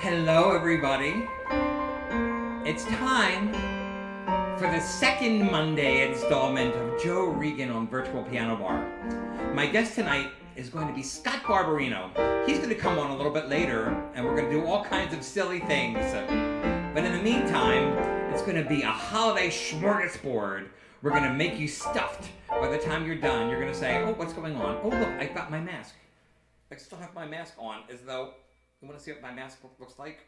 Hello, everybody. It's time for the second Monday installment of Joe Regan on Virtual Piano Bar. My guest tonight is going to be Scott Barbarino. He's going to come on a little bit later, and we're going to do all kinds of silly things. But in the meantime, it's going to be a holiday smorgasbord. We're going to make you stuffed. By the time you're done, you're going to say, oh, what's going on? Oh, look, I got my mask. I still have my mask on, as though... You want to see what my mask looks like?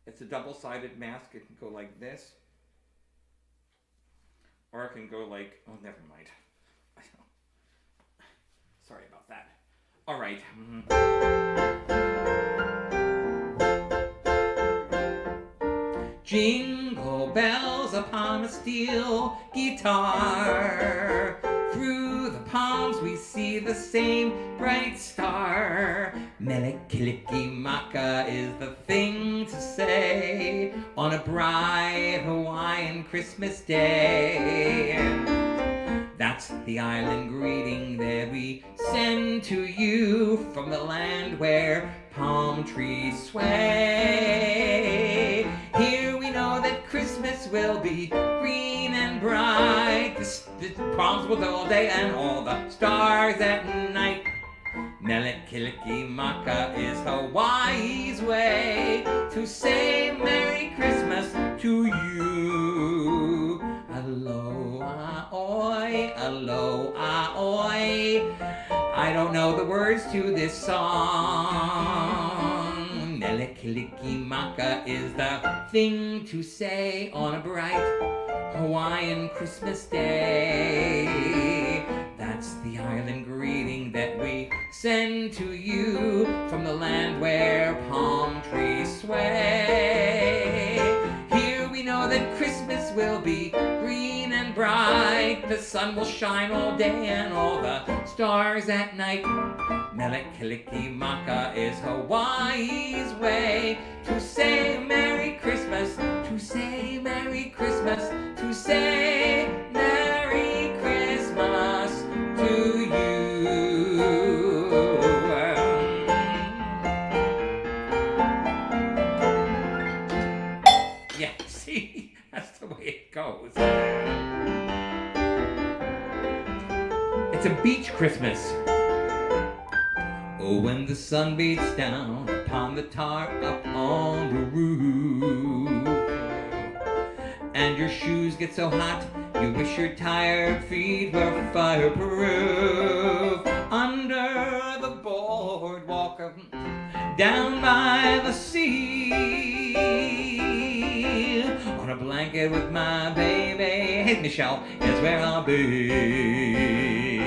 It's a double-sided mask. It can go like this. Or it can go like... Oh, never mind. Sorry about that. All right. Jingle bells upon a steel guitar. Through the palms we see the same bright star. Mele-kiliki-maka is the thing to say on a bright Hawaiian Christmas day. That's the island greeting that we send to you from the land where palm trees sway. Here we know that Christmas will be green and bright. The palms will all day and all the stars at night. Mele-kiliki-maka is Hawaii's way to say Merry Christmas to you. Aloha oi, aloha oi. I don't know the words to this song. Mele-kiliki-maka is the thing to say on a bright Hawaiian Christmas day. That's the island greeting that we send to you from the land where palm trees sway. Here we know that Christmas will be green and bright. The sun will shine all day and all the stars at night. Mele-kiliki-maka is Hawaii's way to say Merry Christmas, to say Merry Christmas, to say Merry Christmas to you. Yeah, see, that's the way it goes. It's a beach Christmas. Oh, when the sun beats down upon the tar up on the roof, and your shoes get so hot, you wish your tired feet were fireproof. Under the boardwalk, down by the sea, on a blanket with my baby, hey Michelle, is where I'll be.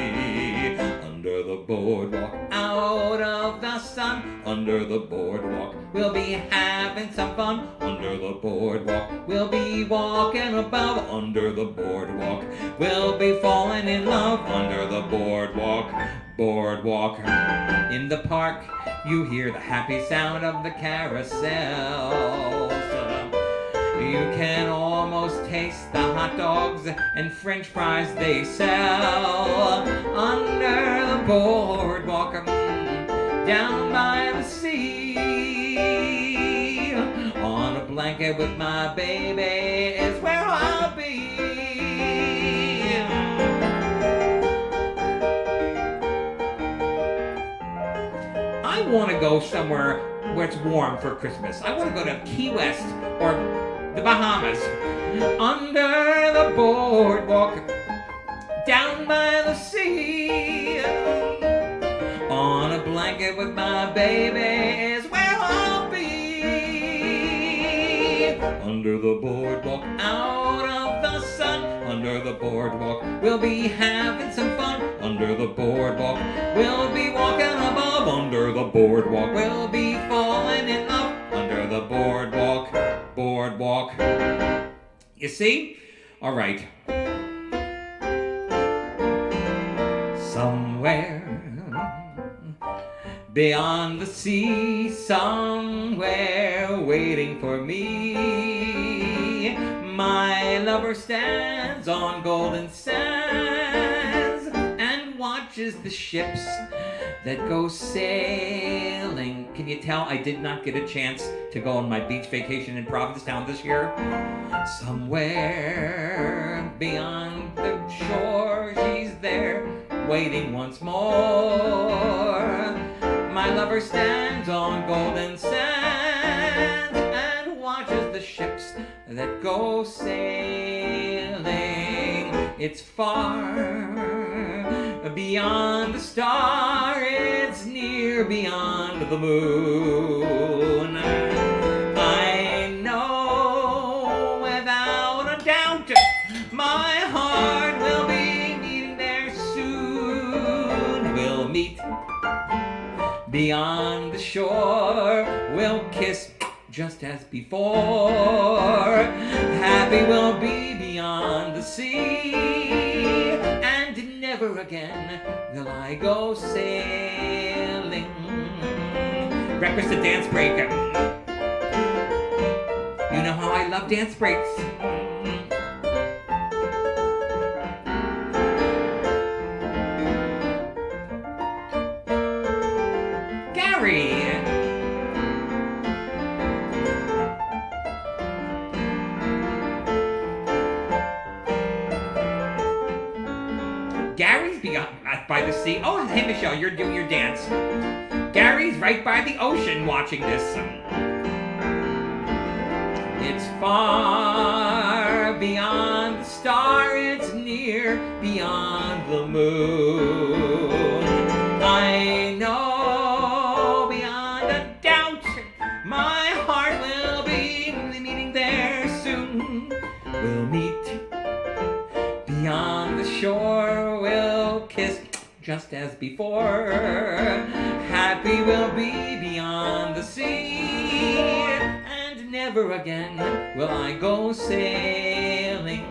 Under the boardwalk, out of the sun, under the boardwalk, we'll be having some fun. Under the boardwalk, we'll be walking about. Under the boardwalk, we'll be falling in love. Under the boardwalk, boardwalk. In the park, you hear the happy sound of the carousels. You can almost taste the hot dogs and French fries they sell. Under the boardwalk, down by the sea, on a blanket with my baby is where I'll be. I want to go somewhere where it's warm for Christmas. I want to go to Key West or the Bahamas. Under the boardwalk, down by the sea, on a blanket with my baby is where I'll be. Under the boardwalk, out of the sun, under the boardwalk, we'll be having some fun. Under the boardwalk, we'll be walking above. Under the boardwalk, we'll be falling in love. Under the boardwalk, boardwalk. You see? All right. Somewhere beyond the sea, somewhere waiting for me, my lover stands on golden sands and watches the ships that go sailing Can you tell I did not get a chance to go on my beach vacation in Provincetown this year? Somewhere beyond the shore, she's there, waiting once more. My lover stands on golden sands and watches the ships that go sailing. It's far beyond the star, it's near beyond the moon. I know without a doubt my heart will be meeting there soon. We'll meet beyond the shore, we'll kiss just as before. Happy we'll be beyond the sea, and never again will I go sailing. Breakfast at dance break. You know how I love dance breaks. Gary. Gary's by the sea. Oh, hey, Michelle, you're doing your dance. Gary's right by the ocean watching this. It's far beyond the star, it's near beyond the moon. I know beyond a doubt my heart will be meeting there soon. We'll meet beyond the shore, we'll kiss just as before. Happy we'll be beyond the sea, and never again will I go sailing.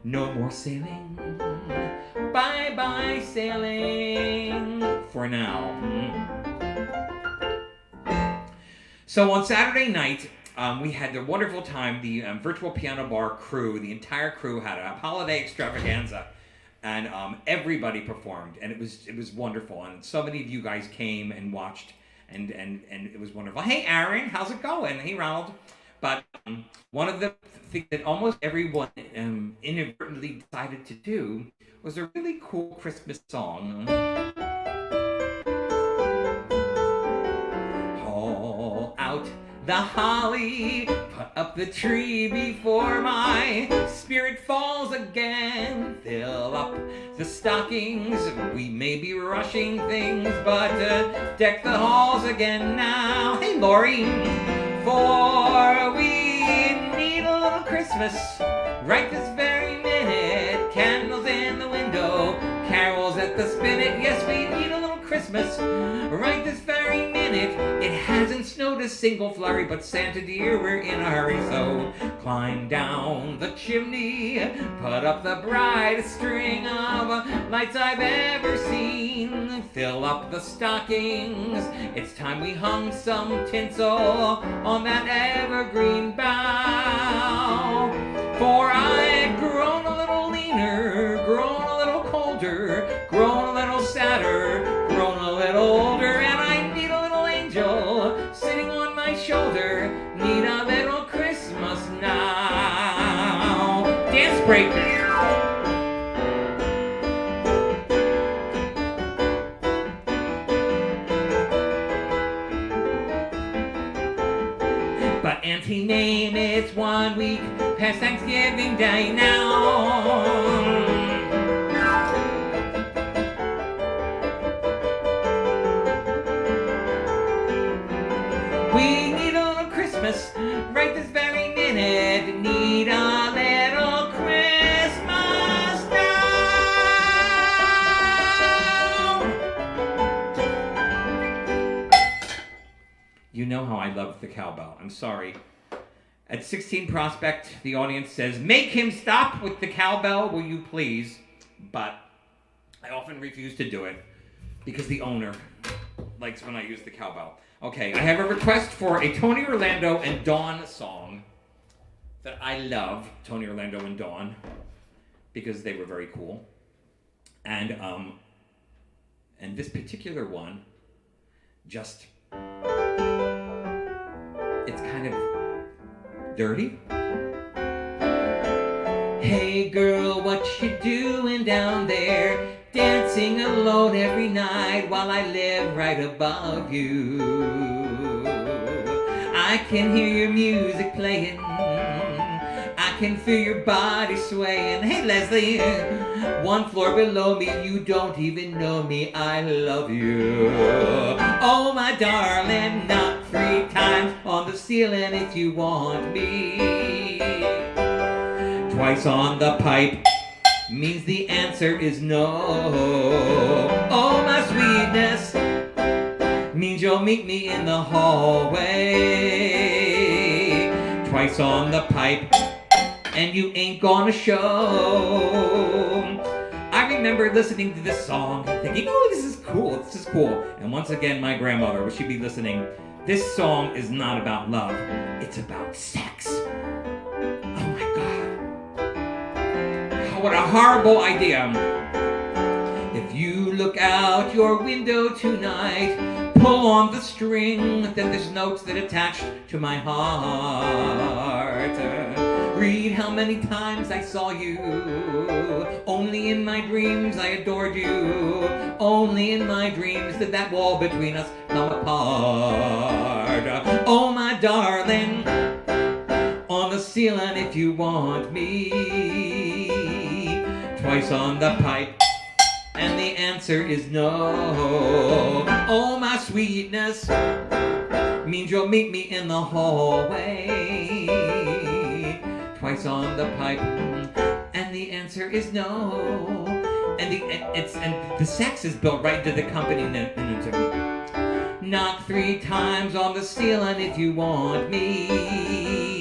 No more sailing, bye-bye sailing for now. So on Saturday night, we had a wonderful time. The Virtual Piano Bar crew, the entire crew had a holiday extravaganza, and everybody performed, and it was wonderful. And so many of you guys came and watched, and it was wonderful. Hey, Aaron, how's it going? Hey, Ronald. But one of the things that almost everyone inadvertently decided to do was a really cool Christmas song. Haul out the holly, put up the tree before my spirit falls again. Fill up the stockings, we may be rushing things, but deck the halls again now. Hey, Lori, for we need a little Christmas right this very minute. Candles in the window, carols at the spinet. Yes, we need a little Christmas right this very minute. It hasn't snowed a single flurry, but Santa dear, we're in a hurry. So climb down the chimney, put up the brightest string of lights I've ever seen. Fill up the stockings, it's time we hung some tinsel on that evergreen bough. For I've grown a little leaner, grown a little colder, grown a little sadder, grown a little older, and I need a little angel sitting on my shoulder. Need a little Christmas now. Dance break. But Auntie Name, it's 1 week past Thanksgiving Day now. We need a little Christmas right this very minute. Need a little Christmas now. You know how I love the cowbell. I'm sorry. At 16 Prospect, the audience says, "Make him stop with the cowbell, will you please?" But I often refuse to do it because the owner likes when I use the cowbell. Okay, I have a request for a Tony Orlando and Dawn song that I love, Tony Orlando and Dawn, because they were very cool. And this particular one, just, it's kind of dirty. Hey girl, what you doing down there? Dancing alone every night while I live right above you. I can hear your music playing, I can feel your body swaying. Hey Leslie, one floor below me, you don't even know me, I love you. Oh my darling, knock 3 times on the ceiling if you want me. Twice on the pipe means the answer is no. Oh my sweetness means you'll meet me in the hallway. Twice on the pipe and you ain't gonna show. I remember listening to this song and thinking, oh, this is cool, this is cool. And once again, my grandmother, would she be listening, this song is not about love, it's about sex. What a horrible idea. If you look out your window tonight, pull on the string, then there's notes that attach to my heart. Read how many times I saw you. Only in my dreams I adored you. Only in my dreams did that wall between us come apart. Oh my darling, on the ceiling if you want me. Twice on the pipe, and the answer is no. Oh, my sweetness means you'll meet me in the hallway. Twice on the pipe, and the answer is no. And the sex is built right into the accompaniment. Knock 3 times on the ceiling if you want me.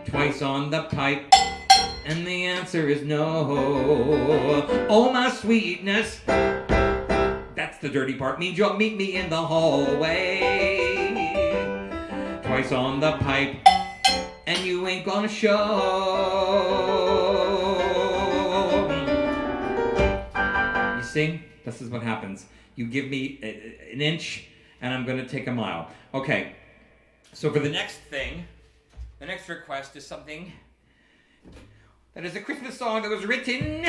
Twice on the pipe, and the answer is no. Oh, my sweetness, that's the dirty part, means you'll meet me in the hallway. Twice on the pipe, and you ain't gonna show. You see, this is what happens. You give me an inch, and I'm gonna take a mile. Okay, so for the next thing, the next request is something that is a Christmas song that was written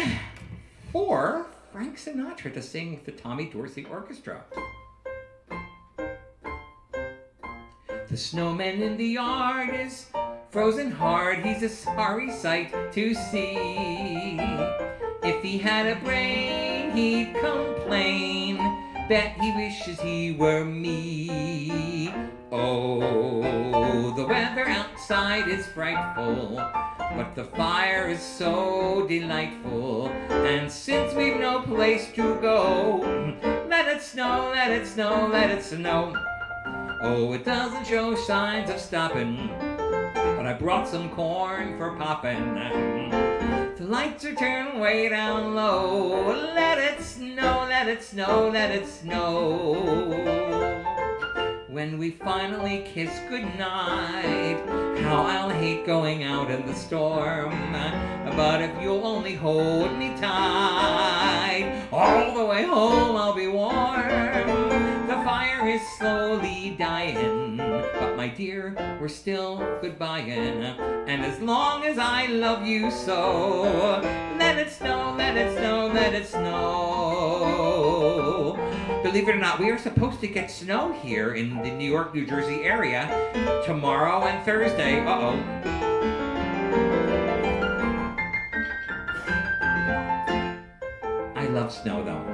for Frank Sinatra to sing with the Tommy Dorsey Orchestra. The snowman in the yard is frozen hard, he's a sorry sight to see. If he had a brain, he'd complain, bet he wishes he were me. Oh, the weather outside is frightful, but the fire is so delightful. And since we've no place to go, let it snow, let it snow, let it snow. Oh, it doesn't show signs of stopping, but I brought some corn for popping. The lights are turned way down low. Let it snow, let it snow, let it snow. When we finally kiss goodnight, how I'll hate going out in the storm. But if you'll only hold me tight, all the way home I'll be warm. The fire is slowly dying, but my dear, we're still goodbying. And as long as I love you so, let it snow, let it snow, let it snow. Believe it or not, we are supposed to get snow here in the New York, New Jersey area tomorrow and Thursday. Uh-oh. I love snow, though.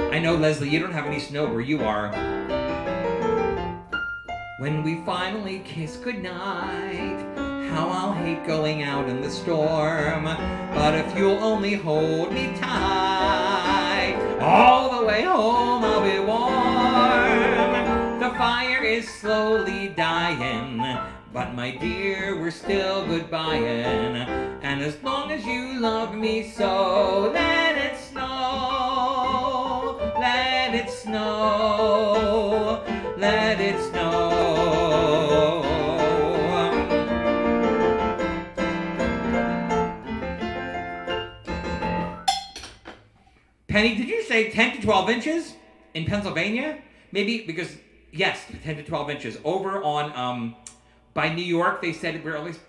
I know, Leslie, you don't have any snow where you are. When we finally kiss goodnight, how I'll hate going out in the storm. But if you'll only hold me tight, all the way home I'll be warm. The fire is slowly dying, but my dear, we're still goodbying. And as long as you love me so, let it snow, let it snow. let it snow. Penny, did you say 10 to 12 inches in Pennsylvania? Maybe because, yes, 10 to 12 inches. Over on, by New York, they said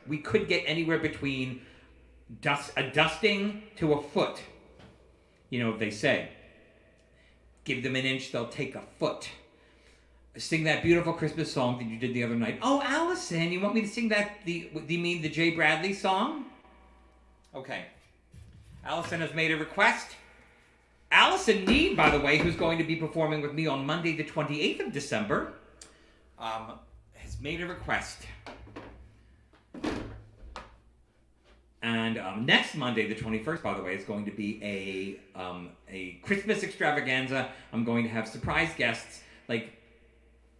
we could get anywhere between a dusting to a foot. You know, they say. Give them an inch, they'll take a foot. Sing that beautiful Christmas song that you did the other night. Oh, Allison, you want me to sing that? Do you mean the Jay Bradley song? Okay. Allison has made a request. Allison Need, by the way, who's going to be performing with me on Monday the 28th of December, has made a request. And next Monday, the 21st, by the way, is going to be a Christmas extravaganza. I'm going to have surprise guests, like,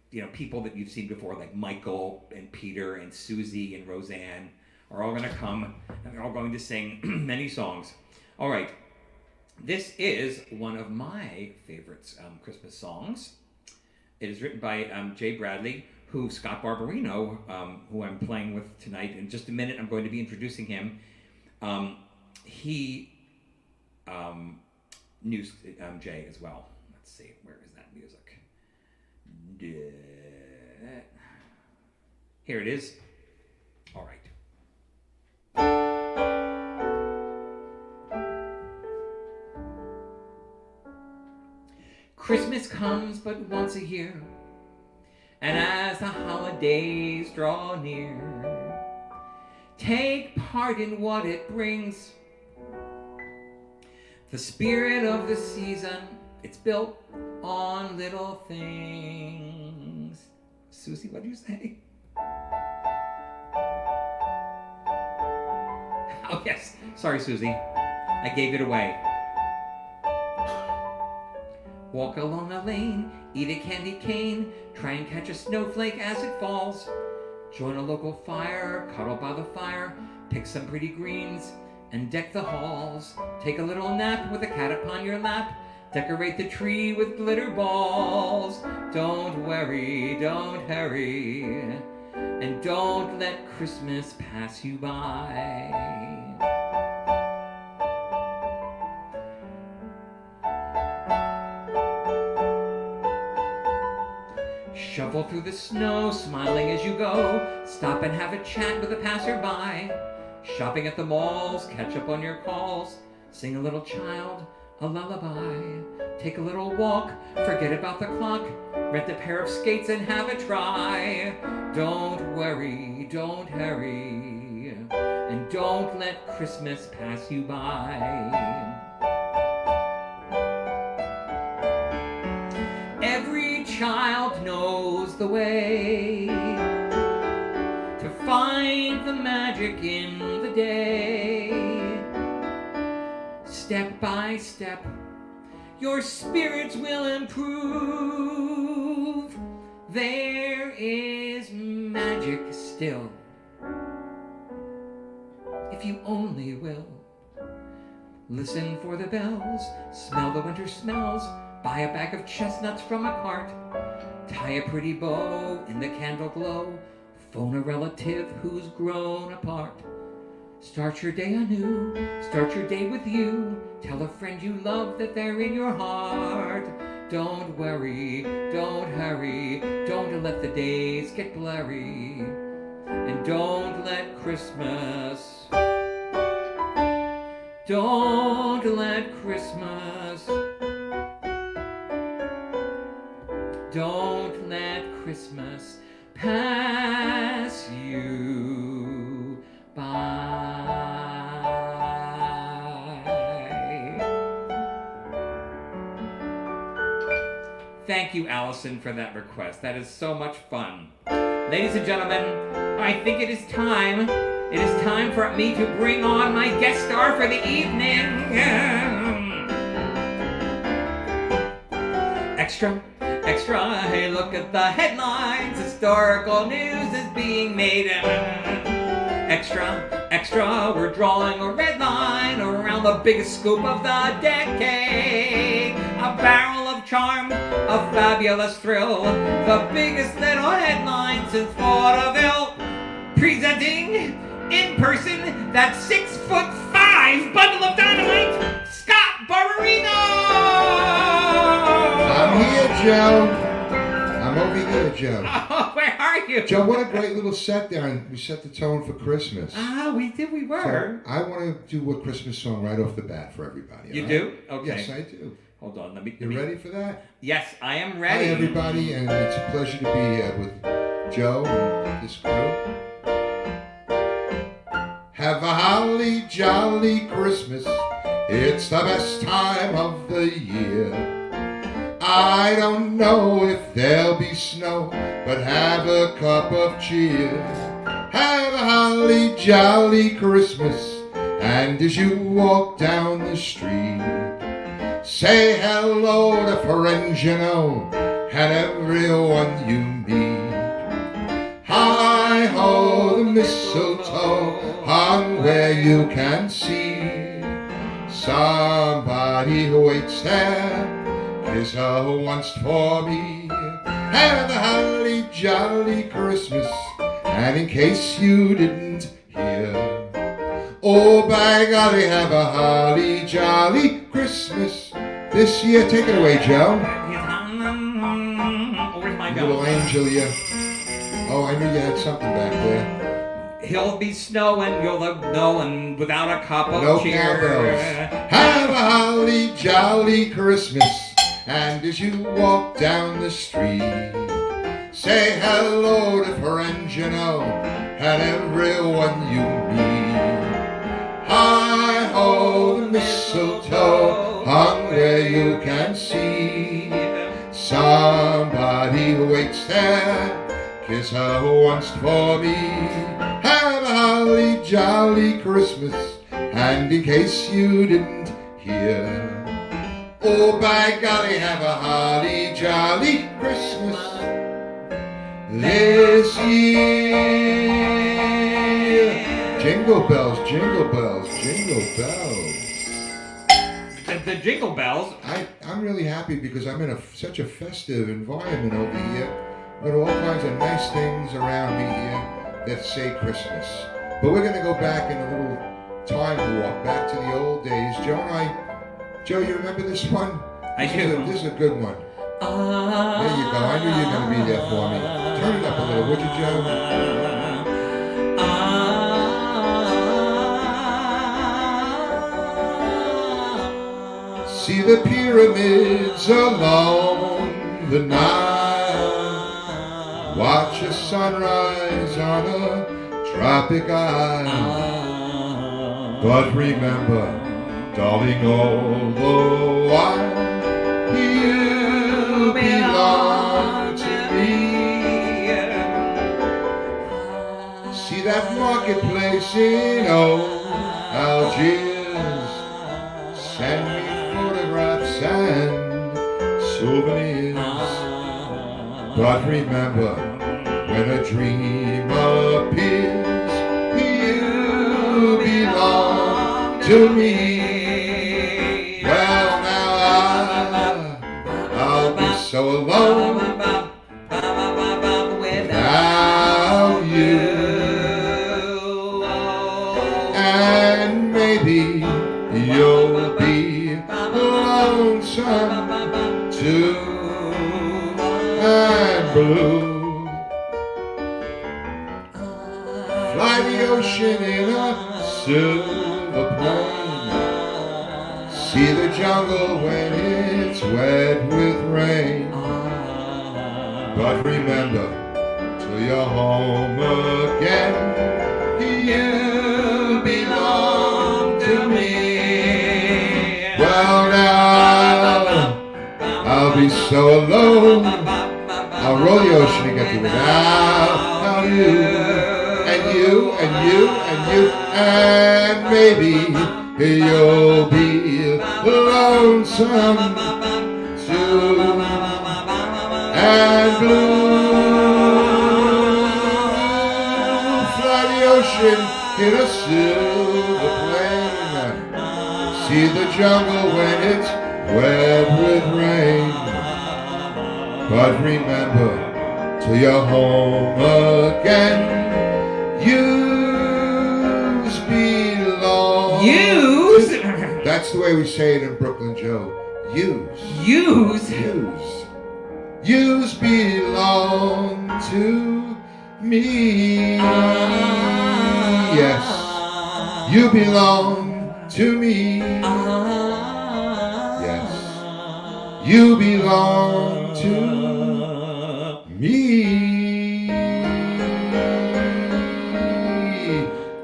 you know, people that you've seen before, like Michael and Peter and Susie and Roseanne are all going to come, and they're all going to sing many songs. All right. This is one of my favorites, Christmas songs. It is written by Jay Bradley, who Scott Barbarino, who I'm playing with tonight. In just a minute, I'm going to be introducing him. He knew Jay as well. Let's see, where is that music? Here it is. All right. Christmas comes but once a year, and as the holidays draw near, take part in what it brings. The spirit of the season, it's built on little things. Susie, what did you say? Oh, yes. Sorry, Susie. I gave it away. Walk along a lane, eat a candy cane, try and catch a snowflake as it falls. Join a local fire, cuddle by the fire, pick some pretty greens, and deck the halls. Take a little nap with a cat upon your lap, decorate the tree with glitter balls. Don't worry, don't hurry, and don't let Christmas pass you by. Shuffle through the snow, smiling as you go. Stop and have a chat with a passerby. Shopping at the malls, catch up on your calls. Sing a little child a lullaby. Take a little walk, forget about the clock. Rent a pair of skates and have a try. Don't worry, don't hurry, and don't let Christmas pass you by. Every child knows the way to find the magic in the day. Step by step, your spirits will improve. There is magic still, if you only will. Listen for the bells, smell the winter smells. Buy a bag of chestnuts from a cart. Tie a pretty bow in the candle glow. Phone a relative who's grown apart. Start your day anew, start your day with you. Tell a friend you love that they're in your heart. Don't worry, don't hurry, don't let the days get blurry. And don't let Christmas, don't let Christmas, don't let Christmas pass you by. Thank you, Allison, for that request. That is so much fun. Ladies and gentlemen, I think it is time. It is time for me to bring on my guest star for the evening. Extra, extra, hey, look at the headlines. Historical news is being made. Extra, extra, we're drawing a red line around the biggest scoop of the decade. A barrel of charm, a fabulous thrill, the biggest little headline since vaudeville. Presenting in person that 6'5" bundle of dynamite, Scott Barbarino! I'm here, Joe. I'm over here, Joe. Oh, where are you? Joe, what a great little set there, and we set the tone for Christmas. We were. So I want to do a Christmas song right off the bat for everybody. You right? do? Okay. Yes, I do. Hold on, let me... You ready for that? Yes, I am ready. Hi, everybody, and it's a pleasure to be here with Joe and this crew. Have a holly jolly Christmas. It's the best time of the year. I don't know if there'll be snow, but have a cup of cheer. Have a holly jolly Christmas, and as you walk down the street, say hello to friends you know, and everyone you meet. Hi ho, the mistletoe hung where you can see. Somebody who waits there is who wants for me. Have a holly jolly Christmas, and in case you didn't hear, oh by golly, have a holly jolly Christmas this year. Take it away, Joe. Where's my Little angel, yeah. Oh, I knew you had something back there. He'll be snowing, you'll know, and without a cup of No cheer. cowbells. Have a holly jolly Christmas, and as you walk down the street, say hello to friends you know, and everyone you meet. Hi ho, the mistletoe hung where you can see. Somebody waits there, kiss her once for me. Have a holly jolly Christmas, and in case you didn't hear, oh by golly, have a holly jolly Christmas this year. Jingle bells, jingle bells, jingle bells. The Jingle Bells. I'm really happy because I'm in such a festive environment over here. There are all kinds of nice things around me here that say Christmas. But we're going to go back in a little time warp, back to the old days. Joe, you remember this one? I do. This is a good one. There you go. I knew you were going to be there for me. Turn it up a little, would you, Joe? See the pyramids along the Nile. Watch a sunrise on a tropic isle. But remember, darling, all the while, you belong to me. See that marketplace in old Algiers. Send me photographs and souvenirs. But remember, when a dream appears, you belong to me. Well, now I'll be so alone without you. And maybe you'll be lonesome too, and blue. Fly the ocean in a silver plane. See the jungle when it's wet with rain. But remember, till you're home again, you belong to me. Well, now I'll be so alone. I'll roll the ocean to get you without you, and you, and you, and you, and maybe you'll be lonesome too, and blue. Fly the ocean in a silver plane. See the jungle when it's wet with rain. But remember, till you're home again, yous belong. Yous? That's the way we say it in Brooklyn, Joe. Yous. Yous? Yous. Yous belong to me. Yes. You belong to me. Yes. You belong to me.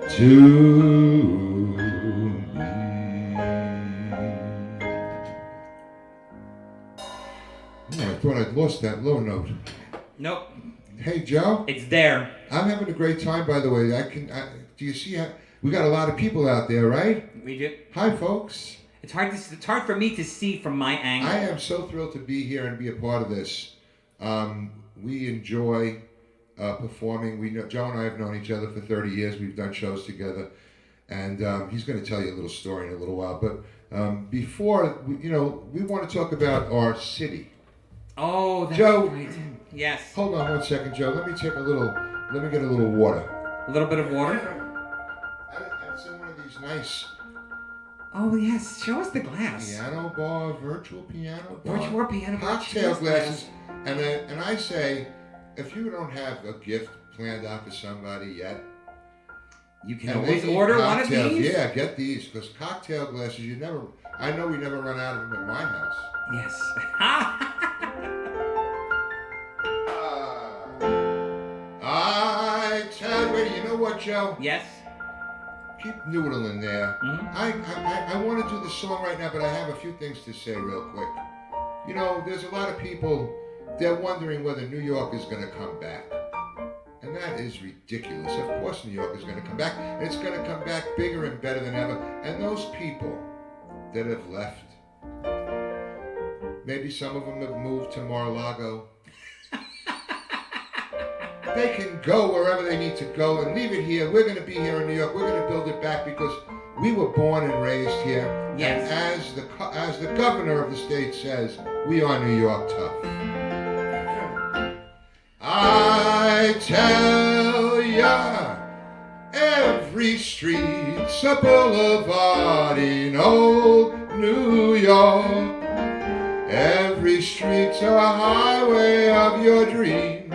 To me. Oh, I thought I'd lost that low note. Nope. Hey, Joe. It's there. I'm having a great time, by the way. Do you see how we got a lot of people out there, right? We do. Hi, folks. It's hard for me to see from my angle. I am so thrilled to be here and be a part of this. We enjoy performing. Joe and I have known each other for 30 years. We've done shows together, and he's going to tell you a little story in a little while. But before, we want to talk about our city. Oh, that's Joe, right. Yes. Hold on 1 second, Joe. Let me get a little water. A little bit of water? And it's in one of these nice Oh, yes. Show us the glass. piano bar, virtual piano bar. Virtual piano bar. Cocktail glasses. And I say, if you don't have a gift planned out for somebody yet, You can and always they need order one of cocktails, these. Yeah, get these, because cocktail glasses, I know we never run out of them at my house. Yes. I tell you know what, Joe? Yes. Keep noodling there. Mm-hmm. I want to do the song right now, but I have a few things to say real quick. There's a lot of people, they're wondering whether New York is going to come back. And that is ridiculous. Of course New York is going to come back. And it's going to come back bigger and better than ever. And those people that have left, maybe some of them have moved to Mar-a-Lago. They can go wherever they need to go and leave it here. We're going to be here in New York. We're going to build it back because we were born and raised here. Yes. And as the governor of the state says, we are New York tough. I tell ya, every street's a boulevard in old New York. Every street's a highway of your dreams.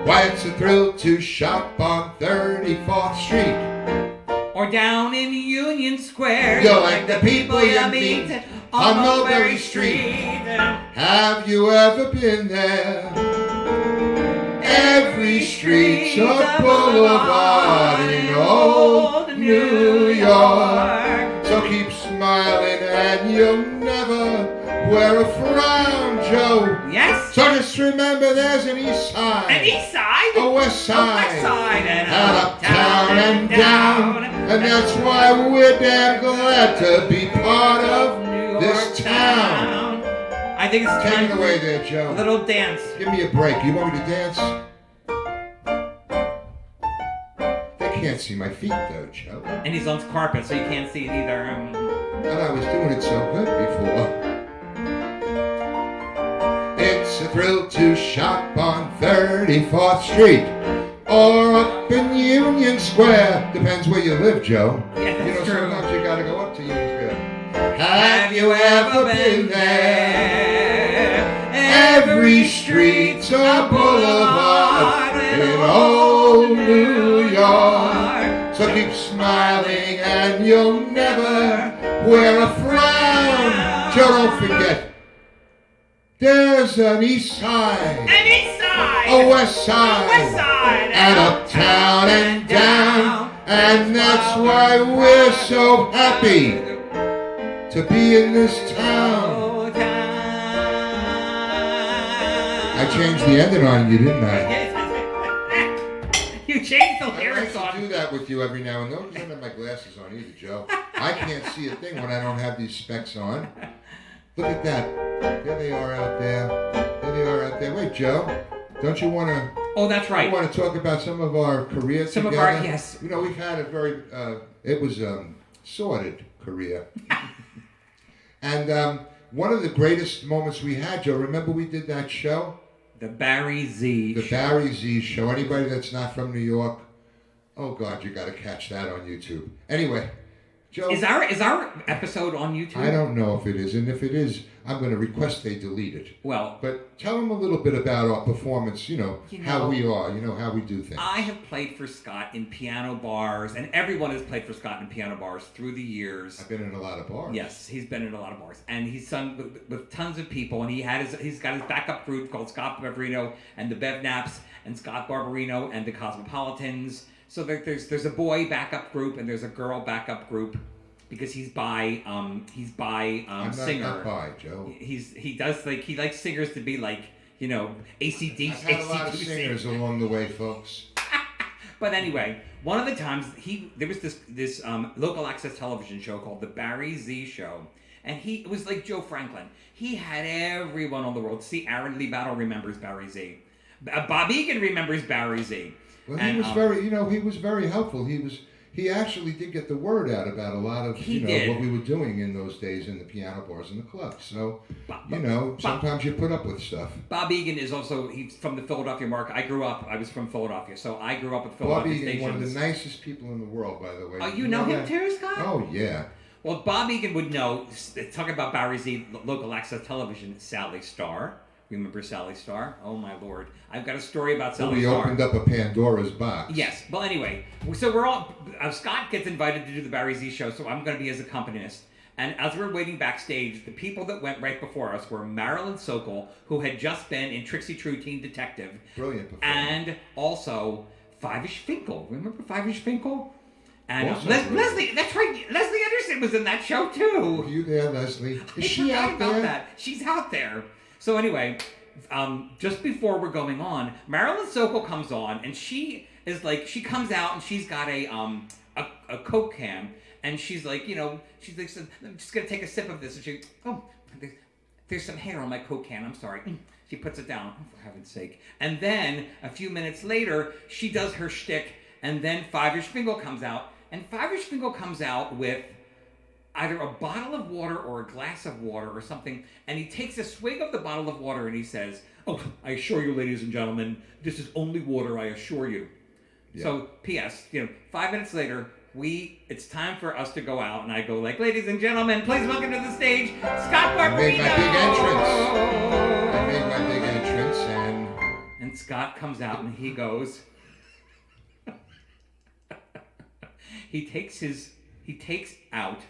Why, it's a thrill to shop on 34th Street. Or down in Union Square. You're like the people you meet on Mulberry Street. Have you ever been there? Every street's a boulevard in old New York. So keep smiling and you'll never wear a frown, Joe. Yes. So just remember there's an east side. An east side? A west side. A west side. And uptown and down. And that's why we're damn glad to be part of this town. I think it's Take time it away there, Joe. a little dance. Give me a break. You want me to dance? They can't see my feet, though, Joe. And he's on carpet, so you can't see it either. And I was doing it so good before. It's a thrill to shop on 34th Street or up in Union Square. Depends where you live, Joe. Yeah, that's true. Sometimes you gotta go up to Union Square. Have you ever been there? Every street's a boulevard in old New York. So keep smiling and you'll never wear a frown. Joe, don't forget. There's an east side, An east side, a west side, a west side, and uptown and down. And that's why we're so happy to be in this town. I changed the ending on you, didn't I? You changed the I lyrics like to on. do that with you every now and then. I don't have my glasses on either, Joe. I can't see a thing when I don't have these specs on. Look at that. There they are out there. There they are out there. Wait, Joe. Don't you want to... Oh, that's right. You want to talk about some of our careers Some together? of our, yes. We've had a very... it was sordid career. And one of the greatest moments we had, Joe, remember we did that show? The Barry Z The show. Barry Z show. Anybody that's not from New York, oh God, you got to catch that on YouTube. Anyway, Joe. Is our episode on YouTube? I don't know if it is, and if it is, I'm going to request they delete it. Well, but tell them a little bit about our performance, how we are, how we do things. I have played for Scott in piano bars, and everyone has played for Scott in piano bars through the years. I've been in a lot of bars. Yes, he's been in a lot of bars, and he's sung with tons of people, and he's got his backup group called Scott Barbarino and the Bevnaps and Scott Barbarino and the Cosmopolitans. So there's a boy backup group and there's a girl backup group because he's by singer. Not by, Joe. He likes singers to be like, AC/DC. I've had a lot of singers along the way, folks. But anyway, one of the times there was this local access television show called The Barry Z Show, and it was like Joe Franklin. He had everyone on the world. See, Aaron Lee Battle remembers Barry Z. Bob Egan remembers Barry Z. Well, he was very helpful. He actually did get the word out about a lot of what we were doing in those days in the piano bars and the clubs. So sometimes you put up with stuff. Bob Egan he's from the Philadelphia market. I was from Philadelphia, so I grew up with Philadelphia Bob Egan, stations. one of the nicest people in the world, by the way. Oh, you know him too, Scott? Oh yeah. Well, Bob Egan would know. Talking about Barry Z, local access television, Sally Starr. Remember Sally Starr? Oh my Lord! I've got a story about Sally Starr. We opened up a Pandora's box. Yes. Well, anyway, so we're all. Scott gets invited to do the Barry Z show, so I'm going to be his accompanist. And as we're waiting backstage, the people that went right before us were Marilyn Sokol, who had just been in Trixie True Teen Detective. Brilliant performance. And also Five-ish Finkel. Remember Five-ish Finkel? And Leslie, that's right. Leslie Anderson was in that show too. Were you there, Leslie? Is she out about there? That. She's out there. So anyway, just before we're going on, Marilyn Sokol comes on, and she comes out and she's got a Coke can, and she's like, I'm just gonna take a sip of this, and there's some hair on my Coke can. I'm sorry. She puts it down, for heaven's sake. And then a few minutes later, she does her shtick, and then Five-ish Finkel comes out, and Five-ish Finkel comes out with either a bottle of water or a glass of water or something, and he takes a swig of the bottle of water and he says, "Oh, I assure you, ladies and gentlemen, this is only water, I assure you." Yeah. So, P.S., 5 minutes later, it's time for us to go out, and I go like, "Ladies and gentlemen, please welcome to the stage, Scott Barbarino." I made my big entrance, and Scott comes out and he goes, he takes out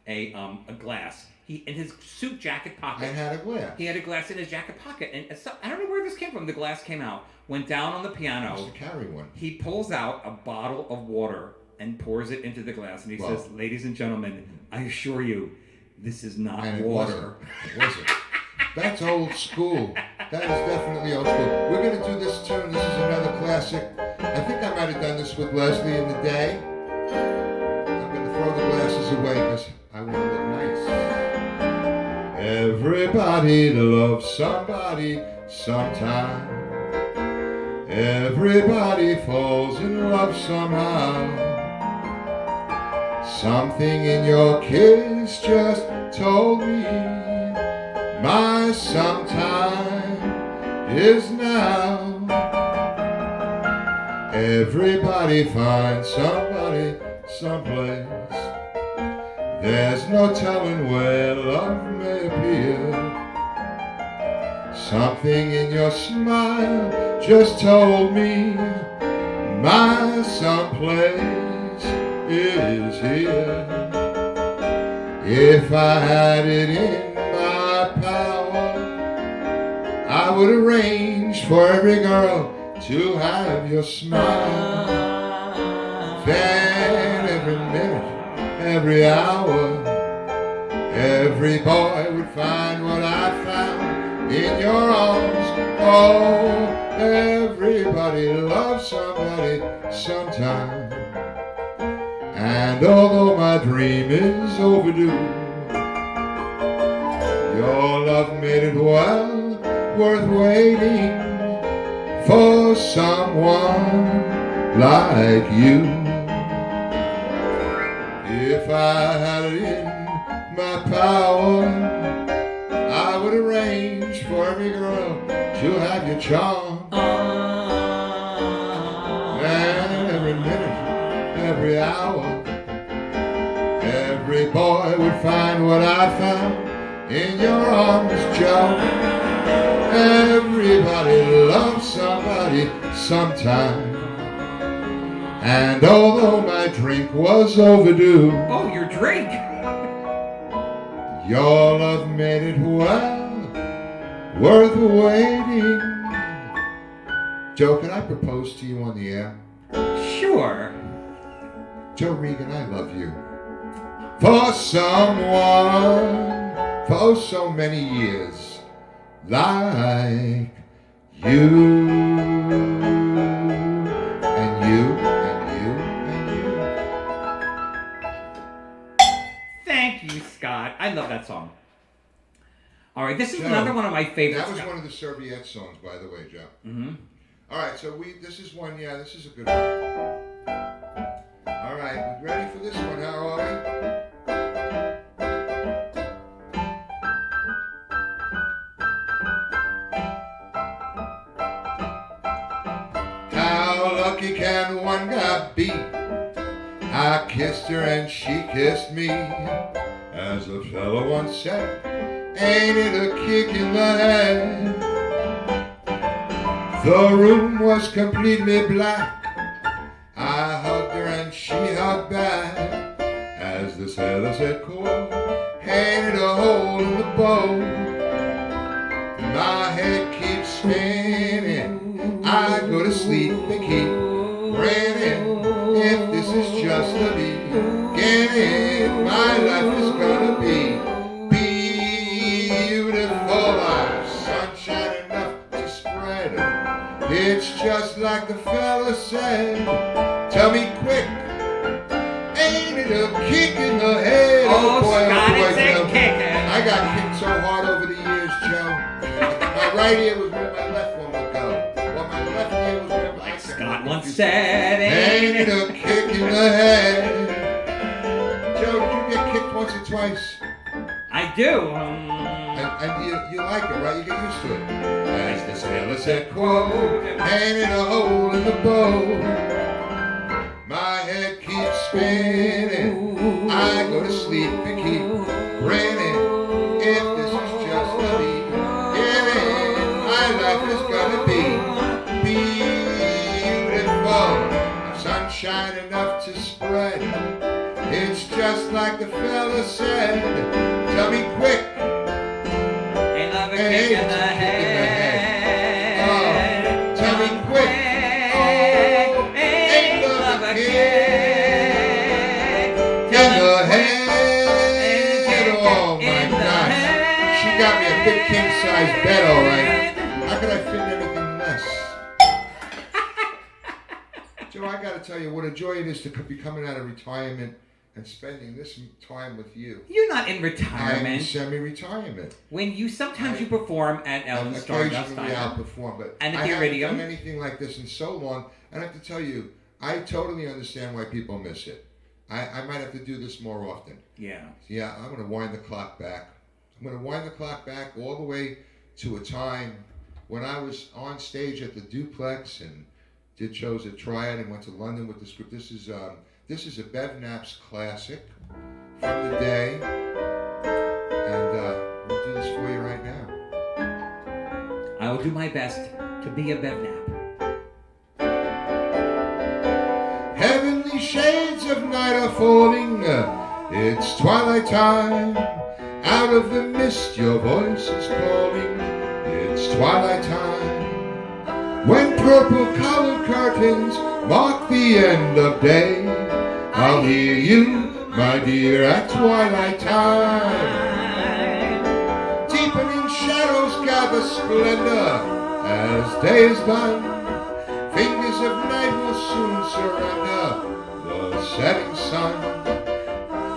a glass. In his suit jacket pocket. I had a glass. He had a glass in his jacket pocket, and I don't know where this came from. The glass came out, went down on the piano. He used to carry one. He pulls out a bottle of water and pours it into the glass, and he says, "Ladies and gentlemen, I assure you, this is not water." It wasn't. That's old school. That is definitely old school. We're going to do this tune. This is another classic. I think I might have done this with Leslie in the day. I'm going to throw the glasses away because I want to look nice. Everybody loves somebody sometime. Everybody falls in love somehow. Something in your kiss just told me my sometime is now. Everybody finds somebody someplace. There's no telling where love may appear. Something in your smile just told me my someplace is here. If I had it in my power, I would arrange for every girl to have your smile. Then every minute, every hour, every boy would find what I found in your arms. Oh, everybody loves somebody sometime. And although my dream is overdue, your love made it well worth waiting for someone like you. If I had it in my power, have your charm. And every minute, every hour, every boy would find what I found in your arms, Joe. Everybody loves somebody sometime. And although my drink was overdue, Oh, your drink! your love made it well worth waiting. Joe, can I propose to you on the air? Sure. Joe Regan, I love you. For someone, for oh so many years, like you, and you, and you, and you. Thank you, Scott. I love that song. All right, this is Joe, another one of my favorites. That was one of the Serviette songs, by the way, Joe. Mm-hmm. All right, so this is one, yeah, this is a good one. All right, we ready for this one? How are we? How lucky can one guy be? I kissed her and she kissed me. As a fellow once said, ain't it a kick in the head? The room was completely black. I hugged her and she hugged back. As the sailor said, cool, ain't it a hole in the boat? My head keeps spinning. I go to sleep and keep grinning. If this is just the beginning, my life is gonna be beautiful. I've sunshine enough to spread. It's just like the fella said. Tell me quick, ain't it a kick in the head? Oh, boy, Scott, it's a Joe. kick. I got kicked so hard over the years, Joe. My right ear was where my left one would go. While my left ear was where my Like Scott once said, ain't it a kick in the head? Joe, did you get kicked once or twice? I do. And you like it, right? You get used to it. As the sailor said, quote, ain't it a hole in the boat? My head keeps spinning. I go to sleep and keep grinning. If this is just the beginning, my life is gonna be beautiful. Sunshine enough to spread. It's just like the fella said. Tell me quick. Ain't love a kick in the head. Oh, tell me quick. Oh, ain't love a kick in the head. Oh my gosh. She got me a big king size bed, all right. How could I fit anything less? Joe, I gotta tell you what a joy it is to be coming out of retirement and spending this time with you. You're not in I'm in retirement. semi-retirement. When you sometimes you perform at Ellen Stardust Occasionally I'll perform, but And at I the haven't Iridium. done anything like this in so long. And I have to tell you, I totally understand why people miss it. I might have to do this more often. Yeah. Yeah, I'm going to wind the clock back. I'm going to wind the clock back all the way to a time when I was on stage at the Duplex and did shows at Triad and went to London with this group. This is a Bev Knapp's classic from the day. And we'll do this for you right now. I will do my best to be a Bev Knapp. Heavenly shades of night are falling. It's twilight time. Out of the mist your voice is calling. It's twilight time. When purple-colored curtains mark the end of day, I'll hear you, my dear, at twilight time. Deepening shadows gather splendor as day is done. Fingers of night will soon surrender the setting sun.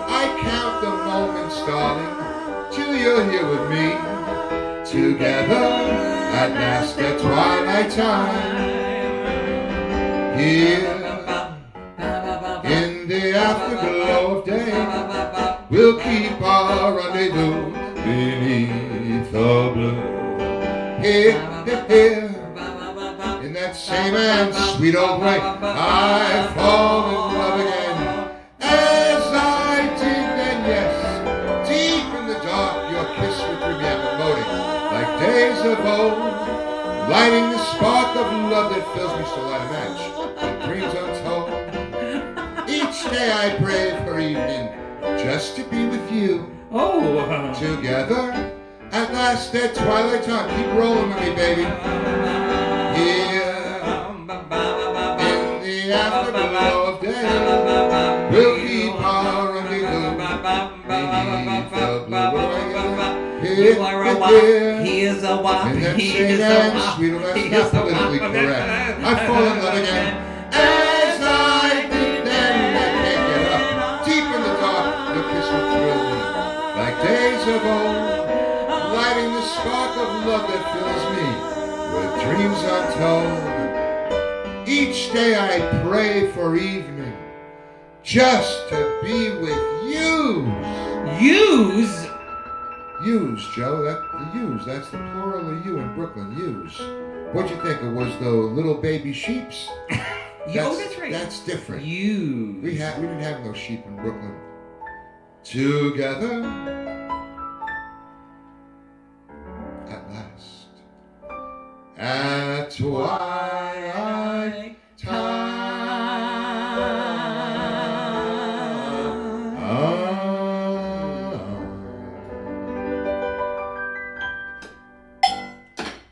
I count the moments, darling, till you're here with me. Together at last at twilight time. Here in the afterglow of day, we'll keep our rendezvous beneath the blue. here, here. In that same and sweet old way, I fall in love again. As I did then, yes, deep in the dark, your kiss would bring me out floating like days of old, lighting the spark of love that fills me so light a match with dreams untold. Each day I pray for evening, just to be with you. Together, at last at twilight time. Keep rolling with me, baby. Here, in the afterglow of day, we'll keep our rendezvous beneath the blue. Here's a wop, and then here's sing a and wop, sweet, that's here's not a politically wop. correct. I fall in love again. As I did then, I can't get up. Deep in the dark, your kiss will thrill me like days of old, lighting the spark of love that fills me with dreams untold. Each day I pray for evening, just to be with you. Use? Yous, Joe, the yous, that's the plural of you in Brooklyn, yous. What'd you think? It was the little baby sheeps? That's right. That's different. Use. We didn't have no sheep in Brooklyn. Together, at last, at twilight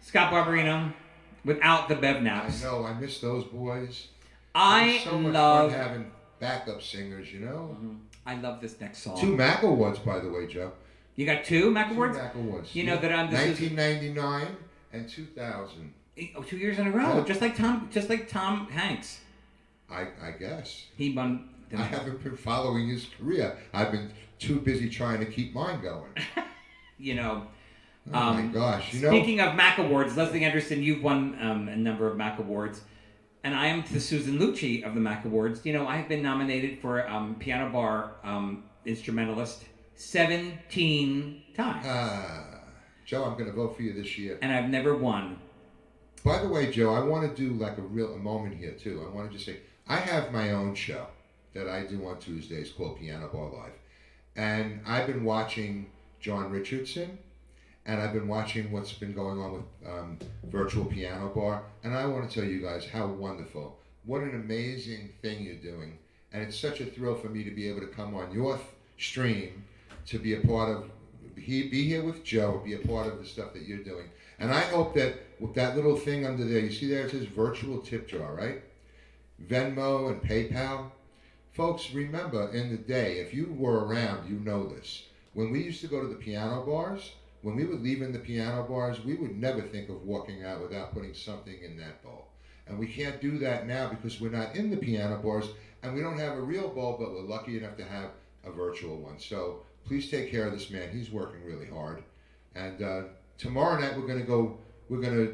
Scott Barbarino, without the bev naps. I know, I miss those boys. I so much love fun having backup singers, you know? I love this next song. 2 Mac Awards, by the way, Joe. You got 2 Mac Awards? 2 Mac Awards. You know that I'm 1999 and 2000. 2 years in a row, Yeah. just like Tom Hanks. I guess. He won. I haven't been following his career. I've been too busy trying to keep mine going. You know. Oh my gosh! Speaking of Mac Awards, Leslie Anderson, you've won a number of Mac Awards, and I am the Susan Lucci of the Mac Awards. You know, I've been nominated for Piano Bar Instrumentalist 17 times. Joe, I'm going to vote for you this year. And I've never won. By the way, Joe, I want to do like a moment here too. I want to just say I have my own show that I do on Tuesdays called Piano Bar Live, and I've been watching John Richardson. And I've been watching what's been going on with Virtual Piano Bar. And I want to tell you guys how wonderful, what an amazing thing you're doing. And it's such a thrill for me to be able to come on your stream to be a part of, be here with Joe, be a part of the stuff that you're doing. And I hope that with that little thing under there, you see there it says virtual tip jar, right? Venmo and PayPal. Folks, remember in the day, if you were around, you know this. When we used to go to the piano bars, when we would leave in the piano bars, we would never think of walking out without putting something in that bowl. And we can't do that now because we're not in the piano bars and we don't have a real bowl, but we're lucky enough to have a virtual one. So please take care of this man. He's working really hard. And tomorrow night we're going to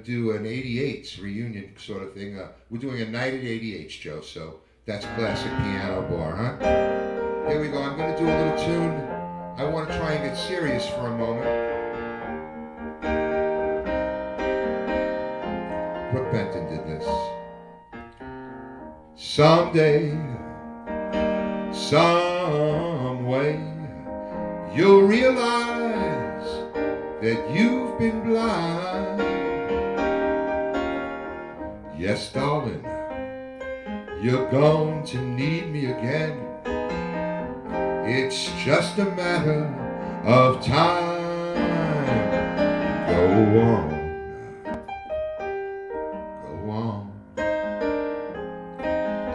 do an 88s reunion sort of thing. We're doing a night at 88s, Joe. So that's classic piano bar, huh? Here we go. I'm going to do a little tune. I want to try and get serious for a moment. Brooke Benton did this. Someday, some way, you'll realize that you've been blind. Yes, darling, you're going to need me again. It's just a matter of time. Go on.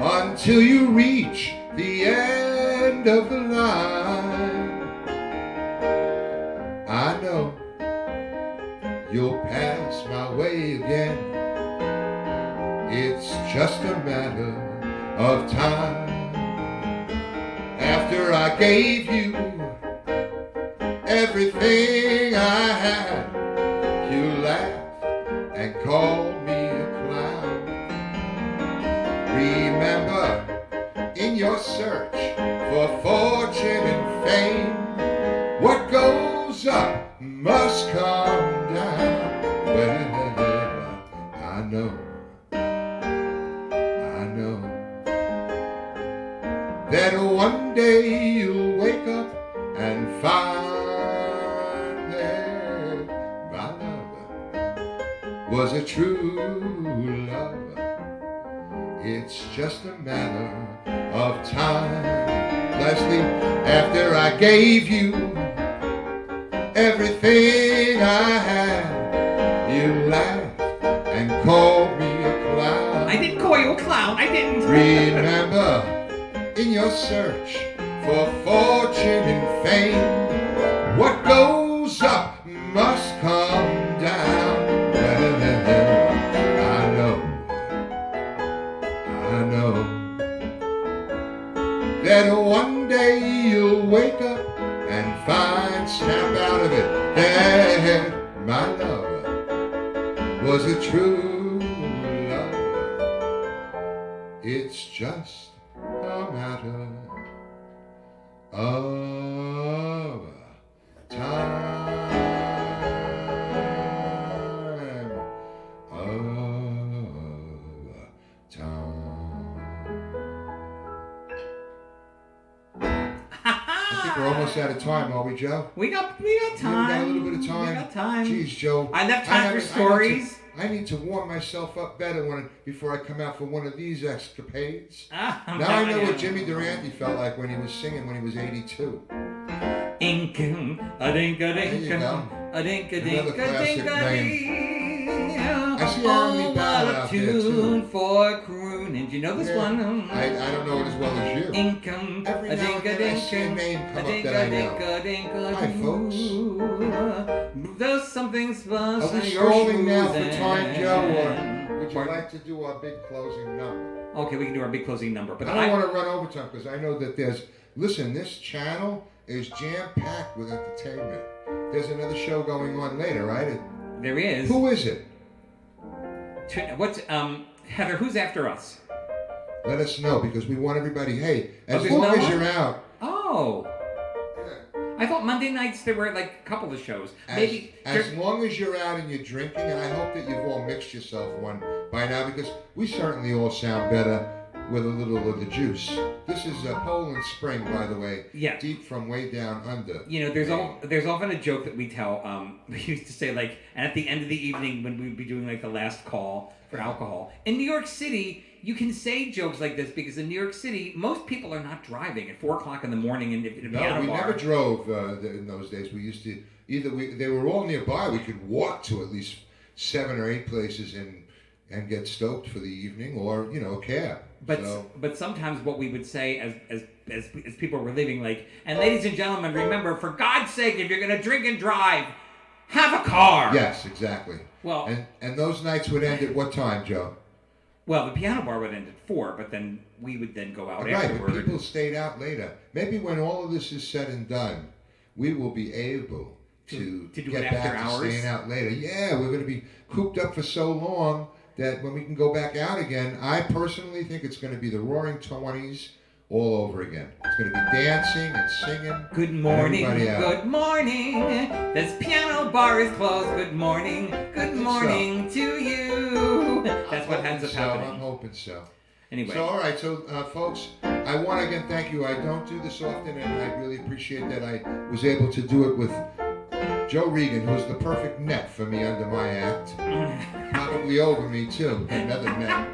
Until you reach the end of the line. I know you'll pass my way again. It's just a matter of time. After I gave you everything I had, you laughed and called me a clown. Remember, in your search for fortune and fame, what goes up must come down. Well, know that one day you'll wake up and find that my love was a true love. It's just a matter of time. Leslie, after I gave you everything I had, you laughed and called me a clown. I didn't call you a clown. I didn't. Remember, in your search for fortune and fame, what goes up must come down. Well, I know that one day you'll wake up and find, snap out of it, that my love was a true love. It's just a matter of time, I think we're almost out of time, are we, Joe? We got time. We got a little bit of time. We got time. Jeez, Joe. I left time for stories. I need to warm myself up better before I come out for one of these escapades. Now I know what Jimmy Durante felt like when he was singing when he was 82. Inkum, a dink a dink a dink a dink a dink a I see Aaron Lee Ballard a out there tune too. for crooning. Do you know this one? I don't know it as well as you. Inkum, Every a now dink and a then I see a dink name a come up dink that a I dink know. a dink a Hi, folks. There's something special. Are we stalling now for time, Joe, or would you like to do our big closing number? Okay, we can do our big closing number, but I don't want to run over time because I know that listen, this channel is jam-packed with entertainment. There's another show going on later, right? There is. Who is it? What's Heather? Who's after us? Let us know because we want everybody. Hey, as there's long no as one? you're out. Oh. I thought Monday nights there were like a couple of shows. Maybe as long as you're out and you're drinking, and I hope that you've all mixed yourself one by now because we certainly all sound better with a little of the juice. This is Poland Spring, by the way. Yeah. Deep from way down under. You know, there's often a joke that we tell. We used to say like, and at the end of the evening when we'd be doing like the last call for alcohol in New York City, you can say jokes like this because in New York City, most people are not driving at 4:00 in the morning in a piano we bar. never drove in those days. We used to they were all nearby. We could walk to at least 7 or 8 places and get stoked for the evening, or cab. But sometimes what we would say as people were leaving, like, and ladies and gentlemen, remember, for God's sake, if you're going to drink and drive, have a car. Yes, exactly. Well, and those nights would end at what time, Joe? Well, the piano bar would end at 4, but then we would then go out right, afterward. But people stayed out later. Maybe when all of this is said and done, we will be able to do get it after back hours? to staying out later. Yeah, we're going to be cooped up for so long that when we can go back out again, I personally think it's going to be the Roaring 20s all over again. It's going to be dancing and singing. Good morning, good morning. This piano bar is closed. Good morning to you. That's what ends up happening. I'm hoping so. Anyway. So, all right. So, folks, I want to again thank you. I don't do this often, and I really appreciate that I was able to do it with Joe Regan, who's the perfect net for me under my act. Probably over me, too. Another net.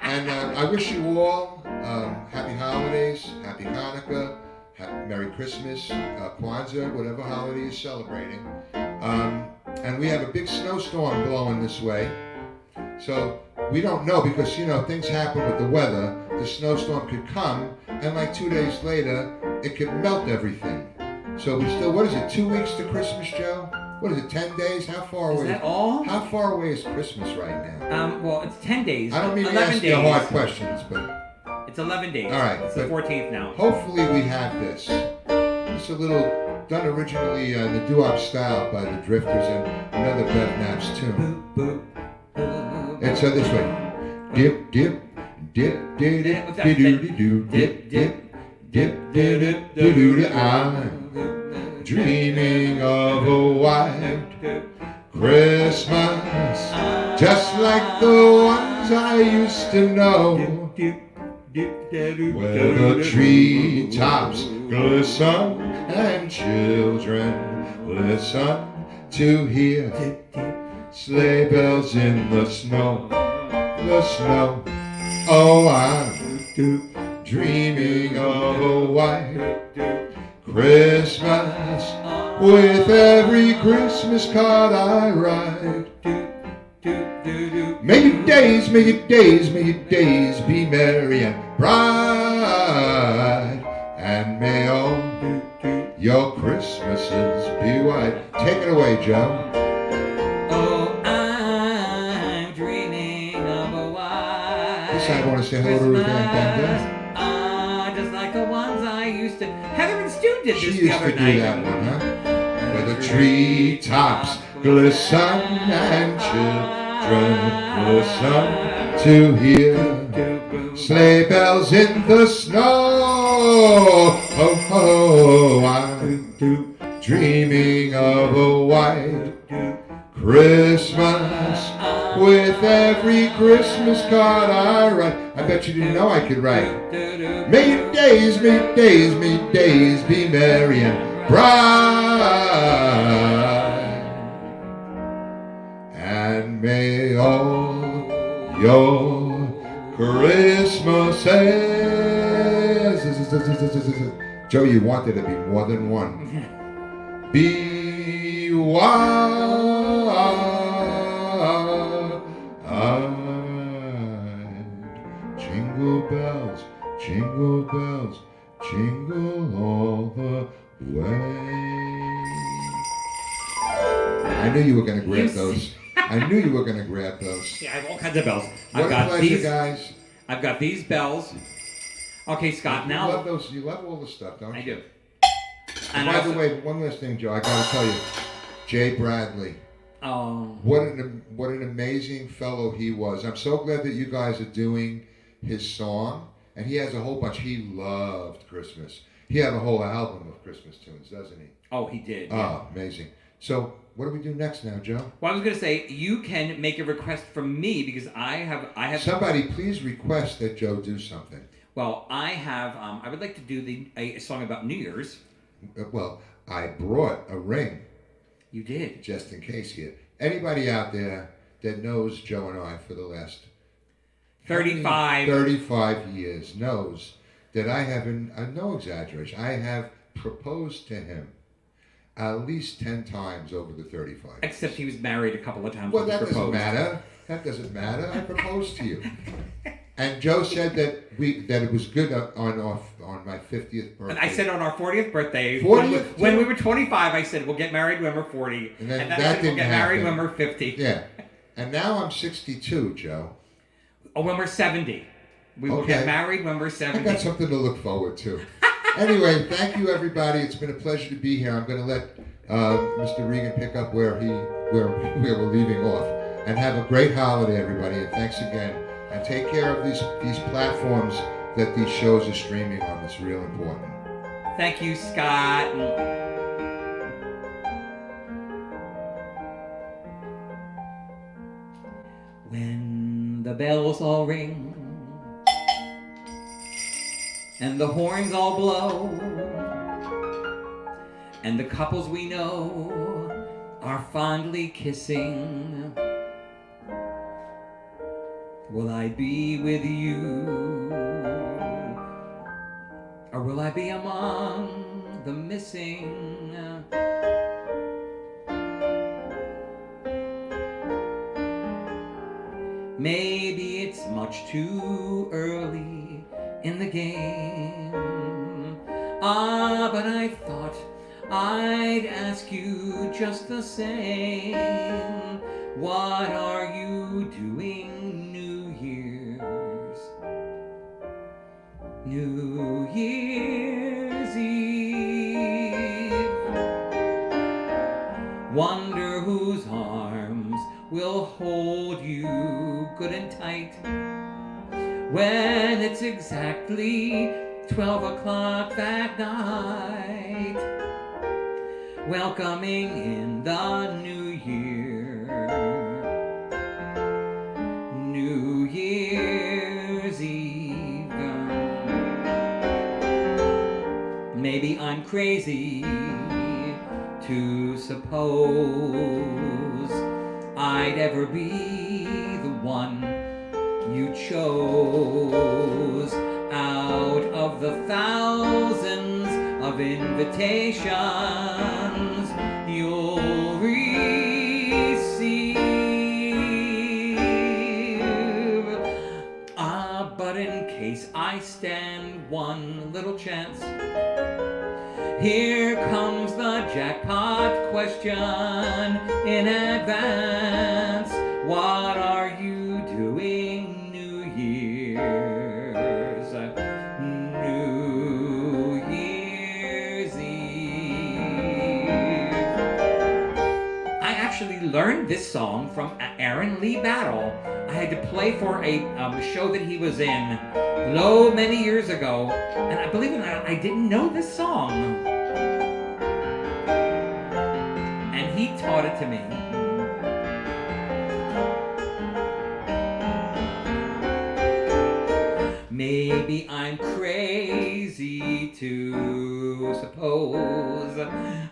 And I wish you all happy holidays, happy Hanukkah, Merry Christmas, Kwanzaa, whatever holiday you're celebrating. And we have a big snowstorm blowing this way. So we don't know because, things happen with the weather. The snowstorm could come, and like 2 days later, it could melt everything. So we still, what is it, 2 weeks to Christmas, Joe? What is it, 10 days? How far away? Is that all? How far away is Christmas right now? Well, it's 10 days. I don't mean to 11 ask days. you hard questions, but... It's 11 days. All right. It's the 14th now. Hopefully we have this. It's a little, done originally in the doo-wop style by the Drifters and another Bev Naps tune. It's this way. Dip, dip, dip, dip, dip, dip, dip, dip, dip, dip, dip, dip, I'm dreaming of a white Christmas just like the ones I used to know, where the treetops glisten and children listen to hear sleigh bells in the snow, the snow. Oh, I'm dreaming of a white Christmas with every Christmas card I write. May your days, may your days, may your days be merry and bright, and may all your Christmases be white. Take it away, Joe. Oh, I'm dreaming of a white This I want to say hello to Ruth Ann Bender. Just like the ones I used to. Heather and Stu did She this the used other to night. do that one, huh? Where the treetops glisten and children listen to hear sleigh bells in the snow. Oh, oh, I'm dreaming of a white Christmas with every Christmas card I write. I bet you didn't know I could write. May your days, may your days, may your days be merry and bright, and may all your Christmases, Joe, you wanted to be more than one, be white. Jingle bells, jingle bells, jingle all the way. I knew you were going to grab those. I knew you were going to grab those. Yeah, I have all kinds of bells. What a pleasure, guys. I've got these bells. Okay, Scott, now... You love those. You love all the stuff, don't you? I do. And by the way, one last thing, Joe. I got to tell you. Jay Bradley. Oh. What an amazing fellow he was. I'm so glad that you guys are doing his song. And he has a whole bunch. He loved Christmas. He had a whole album of Christmas tunes, doesn't he? Oh, he did. Oh, Yeah. amazing. So, what do we do next now, Joe? Well, I was going to say, you can make a request from me because I have... Somebody please request that Joe do something. Well, I would like to do a song about New Year's. Well, I brought a ring. You did? Just in case here. Anybody out there that knows Joe and I for the last 35 years knows that I have, no exaggeration, I have proposed to him at least 10 times over the 35 years. Except he was married a couple of times. Well, that doesn't matter. That doesn't matter. I proposed to you. And Joe said that it was good on my 50th birthday. And I said on our 40th birthday, 40th? when we were 25, I said, we'll get married when we're 40. And then that that said, we'll didn't get married happen. when we're 50. Yeah. And now I'm 62, Joe. Oh, when we're 70. We will get married when we're 70. I got something to look forward to. Anyway, thank you, everybody. It's been a pleasure to be here. I'm going to let Mr. Regan pick up where we're leaving off. And have a great holiday, everybody. And thanks again. And take care of these platforms that these shows are streaming on. It's real important. Thank you, Scott. When the bells all ring and the horns all blow and the couples we know are fondly kissing, will I be with you, or will I be among the missing? Maybe it's much too early in the game. But I thought I'd ask you just the same. What are you doing New Year's? New Year's Eve. Wonder whose arms will hold you good and tight when it's exactly 12 o'clock that night, welcoming in the new year. New Year's Eve. Maybe I'm crazy to suppose I'd ever be the one you chose out of the thousands of invitations you'll receive. But in case I stand one little chance, here comes the jackpot question in advance. What are you doing New Year's? New Year's Eve. I actually learned this song from Aaron Lee Battle. I had to play for a show that he was in many years ago, and I believe it or not, I didn't know this song. And he taught it to me. Maybe I'm crazy to suppose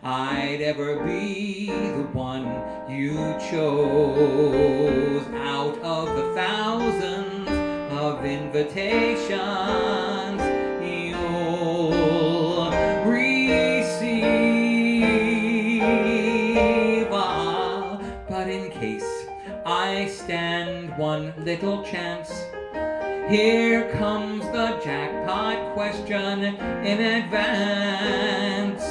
I'd ever be the one you chose out of the thousands of invitations you'll receive. But in case I stand one little chance, here comes the jackpot question in advance.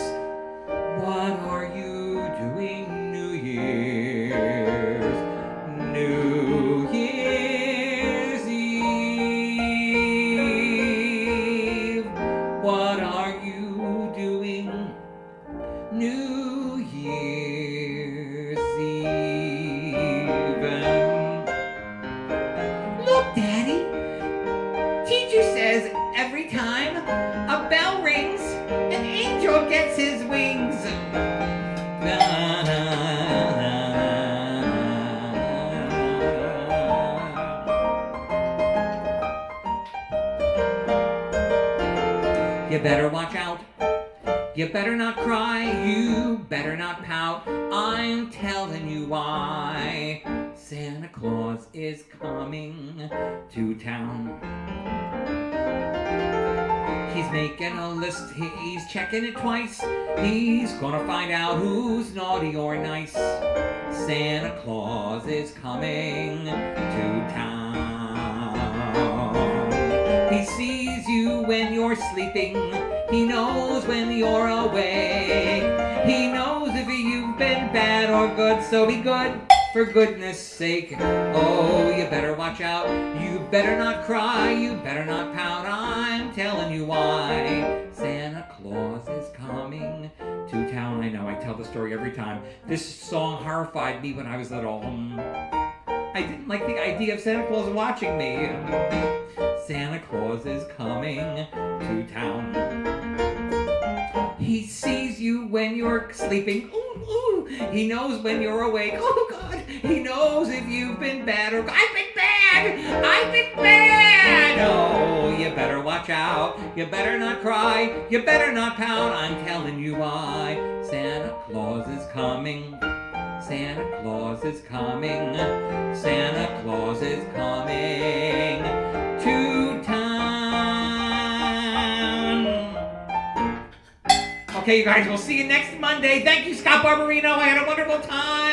What are you doing New Year's? New Year's Eve. What are you doing New Year's Eve? Look, Daddy. Teacher says every time a bell rings, an angel gets his wings. You better watch out. You better not cry. You better not pout. I'm telling you why. Santa Claus is coming to town. He's making a list, he's checking it twice. He's gonna find out who's naughty or nice. Santa Claus is coming to town. He sees you when you're sleeping. He knows when you're awake. He knows if you've been bad or good, so be good. For goodness sake, oh, you better watch out. You better not cry, you better not pout. I'm telling you why. Santa Claus is coming to town. I know, I tell the story every time. This song horrified me when I was little. I didn't like the idea of Santa Claus watching me. Santa Claus is coming to town. He sees you when you're sleeping. Ooh, ooh. He knows when you're awake. Oh, God. He knows if you've been bad or... I've been bad! I've been bad! Oh, you better watch out. You better not cry. You better not pout. I'm telling you why. Santa Claus is coming. Santa Claus is coming. Santa Claus is coming to town. Okay, you guys, we'll see you next Monday. Thank you, Scott Barbarino. I had a wonderful time.